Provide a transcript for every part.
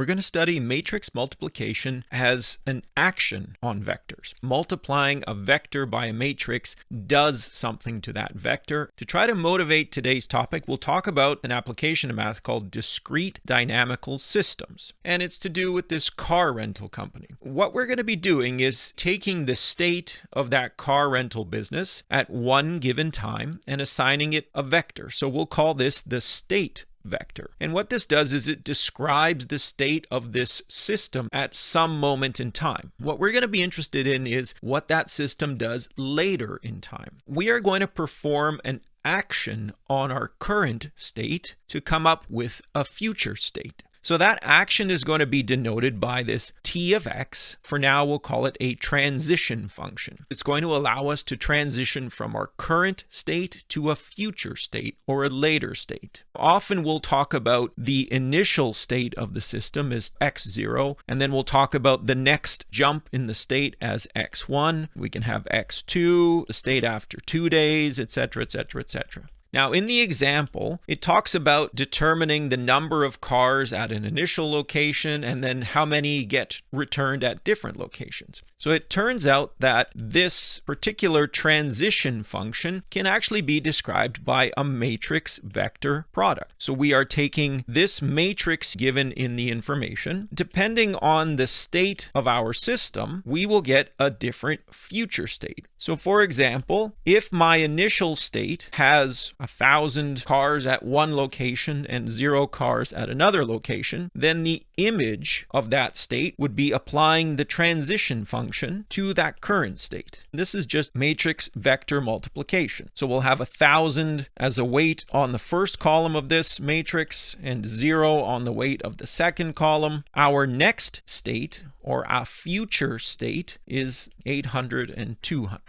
We're going to study matrix multiplication as an action on vectors. Multiplying a vector by a matrix does something to that vector. To try to motivate today's topic, we'll talk about an application of math called discrete dynamical systems. And it's to do with this car rental company. What we're going to be doing is taking the state of that car rental business at one given time and assigning it a vector. So we'll call this the state vector. And what this does is it describes the state of this system at some moment in time. What we're going to be interested in is what that system does later in time. We are going to perform an action on our current state to come up with a future state. So that action is going to be denoted by this t of x. For now, we'll call it a transition function. It's going to allow us to transition from our current state to a future state or a later state. Often we'll talk about the initial state of the system as x0, and then we'll talk about the next jump in the state as x1. We can have x2, the state after 2 days, etc., etc., etc. Now, in the example, it talks about determining the number of cars at an initial location and then how many get returned at different locations. So it turns out that this particular transition function can actually be described by a matrix vector product. So we are taking this matrix given in the information. Depending on the state of our system, we will get a different future state. So for example, if my initial state has 1,000 cars at one location and 0 cars at another location, then the image of that state would be applying the transition function to that current state. This is just matrix vector multiplication. So we'll have 1,000 as a weight on the first column of this matrix and 0 on the weight of the second column. Our next state, or our future state, is 800 and 200.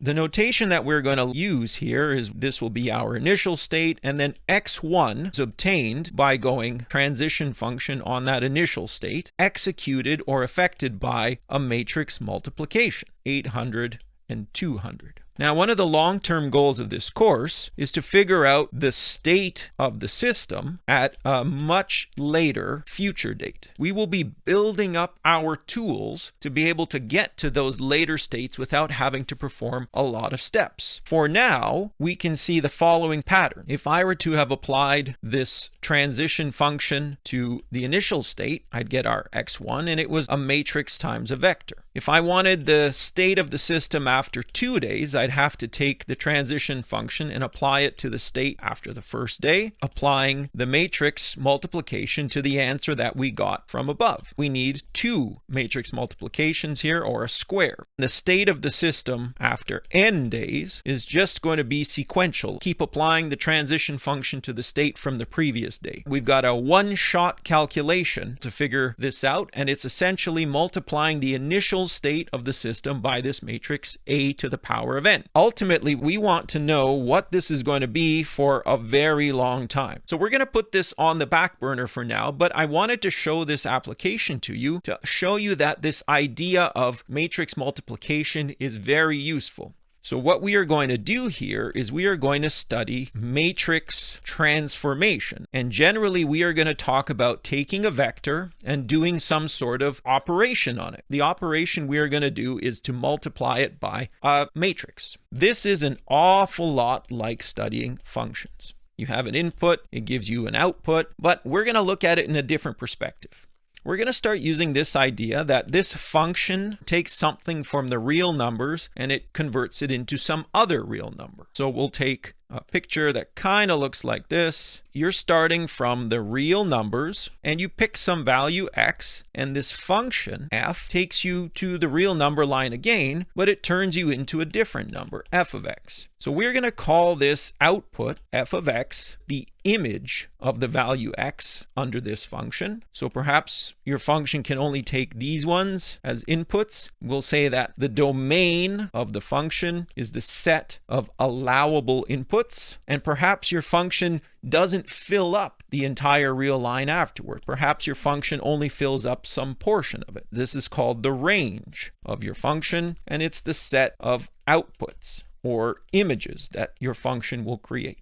The notation that we're going to use here is this will be our initial state, and then x1 is obtained by going transition function on that initial state, executed or affected by a matrix multiplication, 800 and 200. Now, one of the long-term goals of this course is to figure out the state of the system at a much later future date. We will be building up our tools to be able to get to those later states without having to perform a lot of steps. For now, we can see the following pattern. If I were to have applied this transition function to the initial state, I'd get our x1, and it was a matrix times a vector. If I wanted the state of the system after 2 days, I'd have to take the transition function and apply it to the state after the first day, applying the matrix multiplication to the answer that we got from above. We need 2 matrix multiplications here, or a square. The state of the system after n days is just going to be sequential. Keep applying the transition function to the state from the previous day. We've got a one-shot calculation to figure this out, and it's essentially multiplying the initial state of the system by this matrix a to the power of n. Ultimately, we want to know what this is going to be for a very long time. So we're going to put this on the back burner for now, but I wanted to show this application to you to show you that this idea of matrix multiplication is very useful. So what we are going to do here is we are going to study matrix transformation. And generally, we are going to talk about taking a vector and doing some sort of operation on it. The operation we are going to do is to multiply it by a matrix. This is an awful lot like studying functions. You have an input, it gives you an output, but we're going to look at it in a different perspective. We're going to start using this idea that this function takes something from the real numbers and it converts it into some other real number. So we'll take a picture that kind of looks like this. You're starting from the real numbers and you pick some value x, and this function f takes you to the real number line again, but it turns you into a different number, f of x. So we're going to call this output, f of x, the image of the value x under this function. So perhaps your function can only take these ones as inputs. We'll say that the domain of the function is the set of allowable inputs, and perhaps your function doesn't fill up the entire real line afterward. Perhaps your function only fills up some portion of it. This is called the range of your function, and it's the set of outputs or images that your function will create.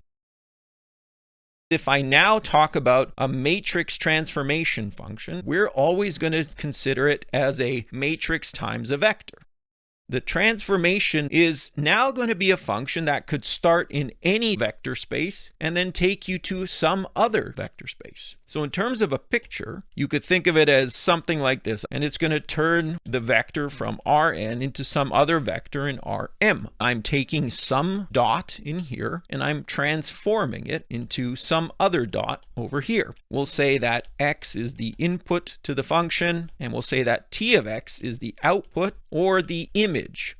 If I now talk about a matrix transformation function, we're always going to consider it as a matrix times a vector. The transformation is now going to be a function that could start in any vector space and then take you to some other vector space. So in terms of a picture, you could think of it as something like this, and it's going to turn the vector from Rn into some other vector in Rm. I'm taking some dot in here and I'm transforming it into some other dot over here. We'll say that x is the input to the function, and we'll say that t of x is the output or the image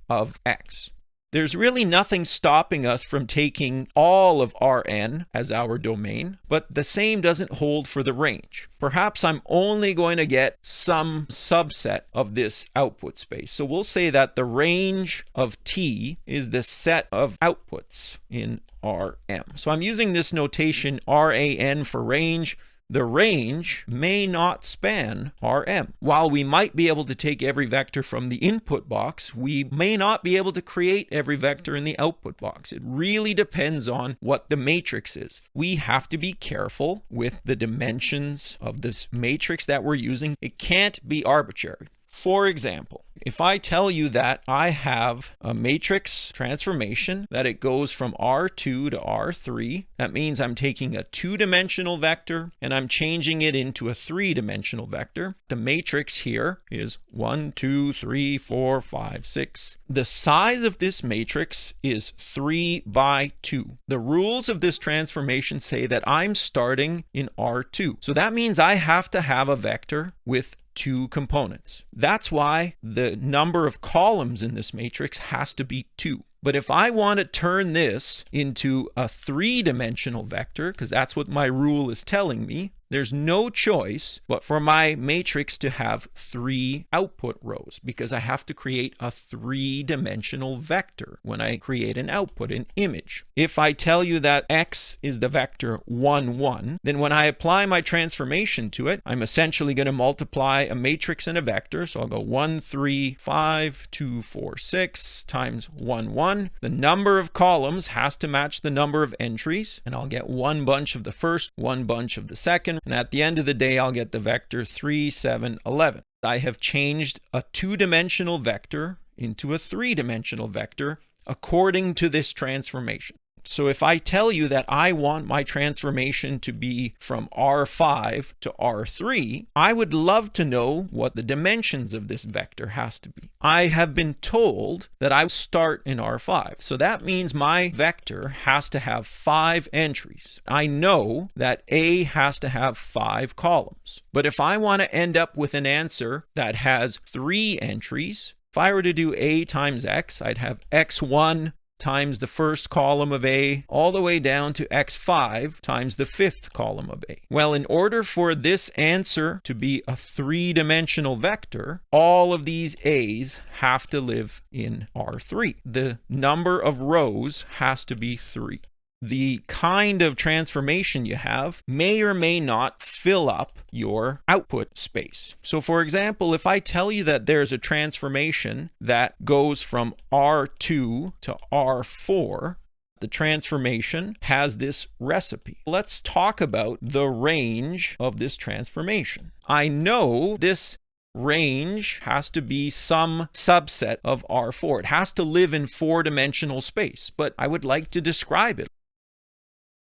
of x. There's really nothing stopping us from taking all of Rn as our domain, but the same doesn't hold for the range. Perhaps I'm only going to get some subset of this output space. So we'll say that the range of t is the set of outputs in Rm. So I'm using this notation Ran for range. The range may not span Rm. While we might be able to take every vector from the input box, we may not be able to create every vector in the output box. It really depends on what the matrix is. We have to be careful with the dimensions of this matrix that we're using. It can't be arbitrary. For example, if I tell you that I have a matrix transformation, that it goes from R2 to R3, that means I'm taking a two-dimensional vector and I'm changing it into a three-dimensional vector. The matrix here is 1, 2, 3, 4, 5, 6. The size of this matrix is 3 by 2. The rules of this transformation say that I'm starting in R2. So that means I have to have a vector with two components. That's why the number of columns in this matrix has to be 2. But if I want to turn this into a three-dimensional vector, because that's what my rule is telling me, there's no choice but for my matrix to have 3 output rows, because I have to create a three-dimensional vector when I create an output, an image. If I tell you that x is the vector 1, 1, then when I apply my transformation to it, I'm essentially going to multiply a matrix and a vector. So I'll go 1, 3, 5, 2, 4, 6 times 1, 1. The number of columns has to match the number of entries, and I'll get one bunch of the first, one bunch of the second, and at the end of the day, I'll get the vector 3, 7, 11. I have changed a two-dimensional vector into a three-dimensional vector according to this transformation. So if I tell you that I want my transformation to be from R5 to R3, I would love to know what the dimensions of this vector has to be. I have been told that I start in R5. So that means my vector has to have 5 entries. I know that A has to have 5 columns. But if I want to end up with an answer that has 3 entries, if I were to do A times X, I'd have X1 times the first column of A all the way down to x5 times the fifth column of A. Well, in order for this answer to be a three-dimensional vector, all of these A's have to live in R3. The number of rows has to be 3. The kind of transformation you have may or may not fill up your output space. So for example, if I tell you that there's a transformation that goes from R2 to R4, the transformation has this recipe. Let's talk about the range of this transformation. I know this range has to be some subset of R4. It has to live in 4-dimensional space, but I would like to describe it.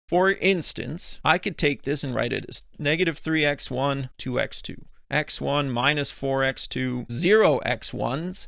For instance, I could take this and write it as negative 3x1, 2x2, x1 minus 4x2, 0x1s,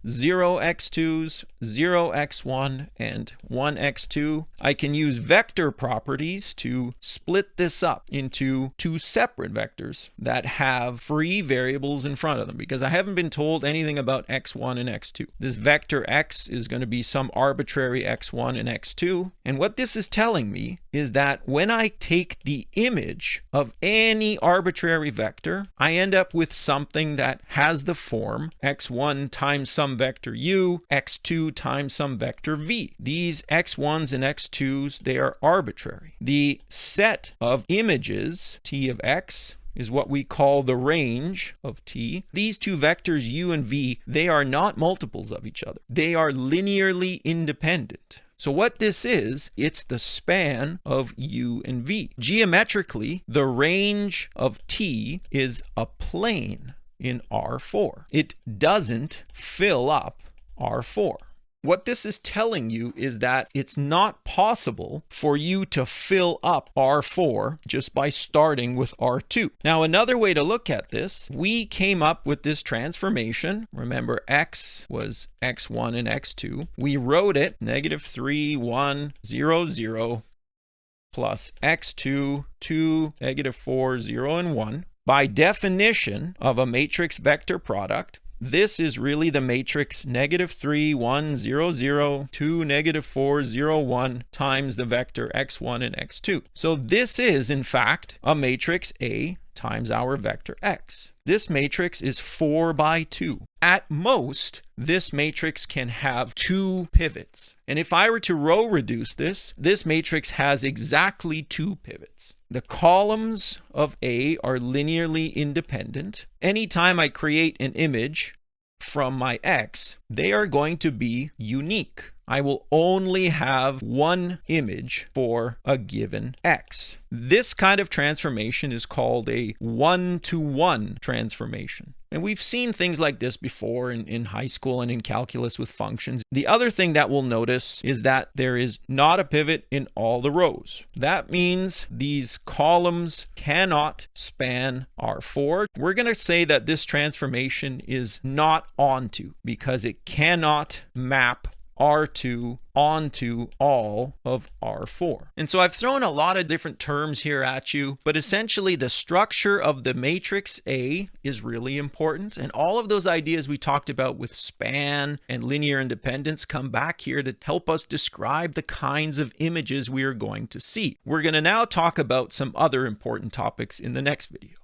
0x2s, 0x1, and 1x2. I can use vector properties to split this up into 2 separate vectors that have free variables in front of them, because I haven't been told anything about x1 and x2. This vector x is going to be some arbitrary x1 and x2. And what this is telling me is that when I take the image of any arbitrary vector, I end up with something that has the form x1 times some vector u, x2 times some vector v. These x1s and x2s, they are arbitrary. The set of images, t of x, is what we call the range of t. These two vectors u and v, they are not multiples of each other. They are linearly independent. So what this is, it's the span of U and V. Geometrically, the range of T is a plane in R4. It doesn't fill up R4. What this is telling you is that it's not possible for you to fill up R4 just by starting with R2. Now, another way to look at this, we came up with this transformation. Remember, x was x1 and x2. We wrote it -3, 1, 0, 0 plus x2, 2, -4, 0, and 1. By definition of a matrix vector product, this is really the matrix -3, 1, 0, 0, 2, -4, 0, 1 times the vector x1 and x2. So this is, in fact, a matrix A times our vector x. This matrix is 4 by 2. At most, this matrix can have 2 pivots. And if I were to row reduce this, this matrix has exactly 2 pivots. The columns of A are linearly independent. Anytime I create an image from my x, they are going to be unique. I will only have one image for a given x. This kind of transformation is called a one-to-one transformation. And we've seen things like this before in high school and in calculus with functions. The other thing that we'll notice is that there is not a pivot in all the rows. That means these columns cannot span R4. We're going to say that this transformation is not onto because it cannot map R2 onto all of R4. And so I've thrown a lot of different terms here at you, but essentially the structure of the matrix A is really important. And all of those ideas we talked about with span and linear independence come back here to help us describe the kinds of images we are going to see. We're going to now talk about some other important topics in the next video.